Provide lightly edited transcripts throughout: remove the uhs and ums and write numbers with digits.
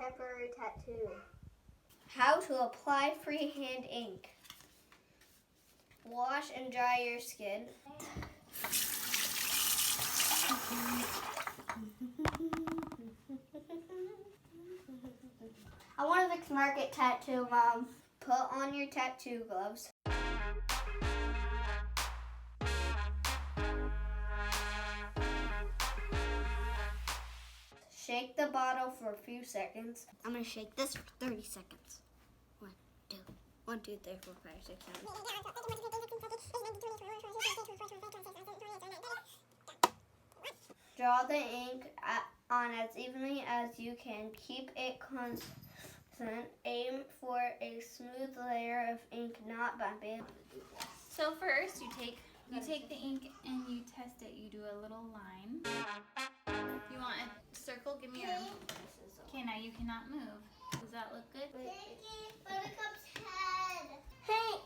temporary tattoo. How to apply freehand ink. Wash and dry your skin. I want a Vic's Market tattoo, Mom. Put on your tattoo gloves. Shake the bottle for a few seconds. I'm gonna shake this for 30 seconds. 1, 2, 1, 2, 3, 4, 5, 6, 7. Draw the ink on as evenly as you can. Keep it constant. Aim for a smooth layer of ink, not bumpy. So first, you take the ink and you test it. You do a little line. You want a circle? Give me your. Okay, now you cannot move. Does that look good? Buttercup's head. Hey,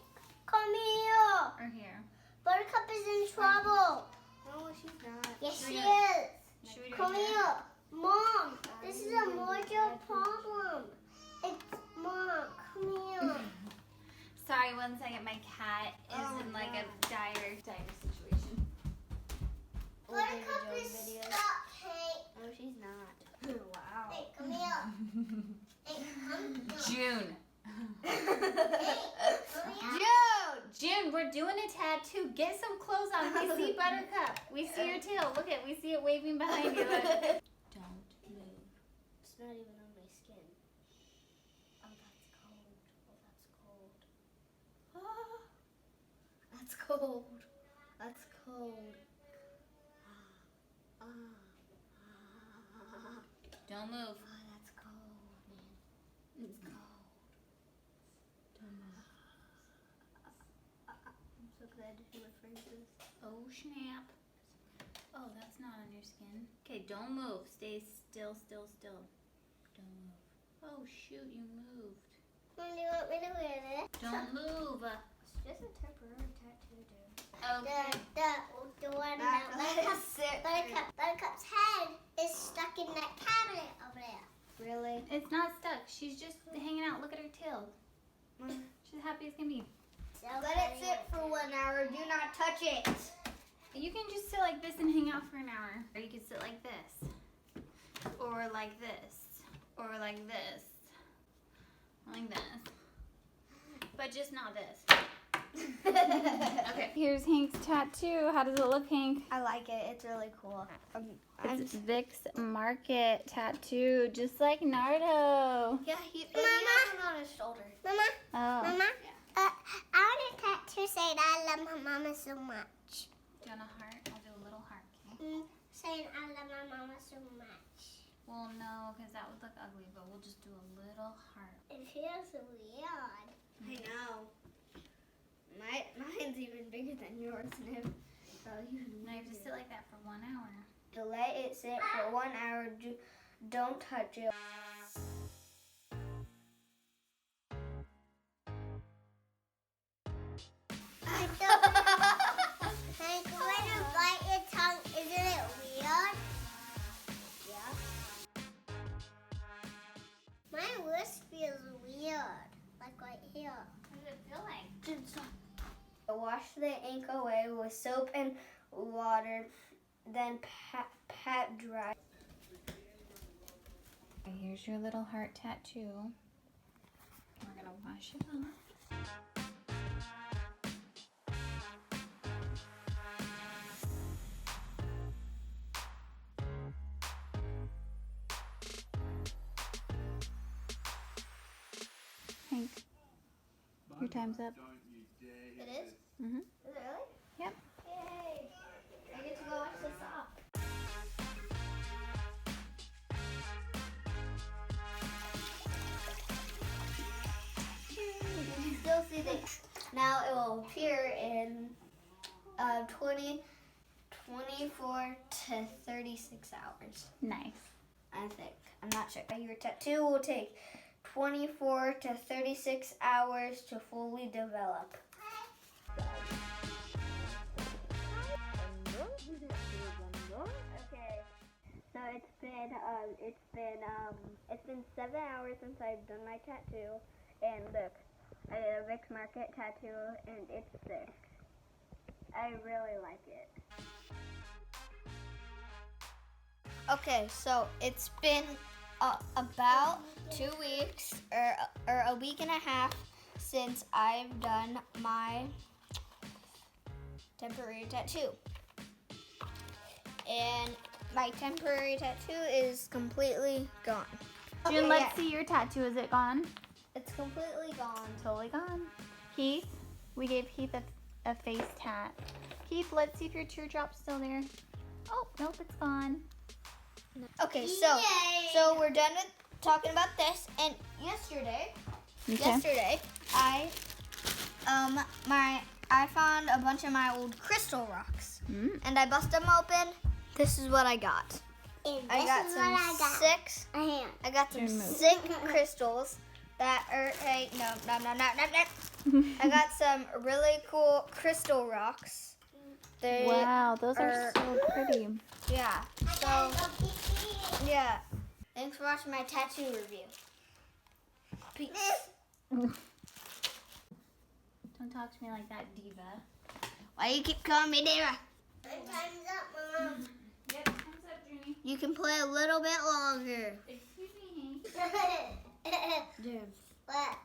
come here. Or here? Buttercup is in trouble. No, she's not. Yes, she is. Come here. Mom, this is a major problem. It's Mom, come here. Sorry, 1 second. My cat is in like a dire situation. Buttercup is stuck, Hank. No, she's not. Wow. Hey, come here. Hey, come here. June. Hey, come here. June, we're doing a tattoo. Get some clothes on. We see Buttercup. We see your tail. Look we see it waving behind you. Look. Don't move. It's not even on my skin. Oh, that's cold. That's cold. Don't move. Oh, that's cold, man. It's cold. Don't move. I'm so glad to see my friends this. Oh, snap. Oh, that's not on your skin. Okay, don't move. Stay still. Don't move. Oh, shoot, you moved. Mom, do you want me to wear this? Don't move. It's just a temporary tattoo, dude. Okay. The one that Buttercup's head is stuck in that cabinet over there. Really? It's not stuck. She's just hanging out. Look at her tail. She's happy as can be. So let it sit for 1 hour. Do not touch it. You can just sit like this and hang out for an hour. Or you can sit like this. Or like this. Or like this. Like this. But just not this. Okay. Here's Hank's tattoo. How does it look, Hank? I like it. It's really cool. It's Vic's Market tattoo, just like Nardo. Yeah, he has one on his shoulder. Mama. Oh. Mama. Yeah. I want a tattoo saying I love my mama so much. Do you want a heart? I'll do a little heart, okay? Saying I love my mama so much. Well, no, because that would look ugly, but we'll just do a little heart. It feels weird. I know. Mine's even bigger than yours, Nib. So Now you have to sit like that for 1 hour. To let it sit for 1 hour, don't touch it. Hank, when you bite your tongue, isn't it weird? Yeah. My wrist feels weird, like right here. What does it feel like? Wash the ink away with soap and water, then pat dry. Here's your little heart tattoo. We're gonna wash it off. Hank, your time's up. It is? Mm-hmm. Is it really? Yep. Yay! I get to go watch this off. You can still see the. Now it will appear in 24 to 36 hours. Nice. I think. I'm not sure. Your tattoo will take 24 to 36 hours to fully develop. Okay, so it's been and it's been 7 hours since I've done my tattoo, and look, I did a Vic's Market tattoo, and it's thick. I really like it. Okay, so it's been about 2 weeks or a week and a half since I've done my temporary tattoo. And my temporary tattoo is completely gone. June, let's see your tattoo. Is it gone? It's completely gone. Totally gone. Heath, we gave Heath a face tat. Heath, let's see if your teardrop's still there. Oh, nope, it's gone. Okay, so we're done with talking about this. And yesterday, I found a bunch of my old crystal rocks, and I busted them open. This is what I got. I got some sick crystals that are I got some really cool crystal rocks. Wow, those are so pretty. Yeah. So yeah. Thanks for watching my tattoo review. Peace. Don't talk to me like that, diva. Why you keep calling me diva? Time's up, Mom. Yep, time's up, Junie. You can play a little bit longer. Excuse me, Dude. What?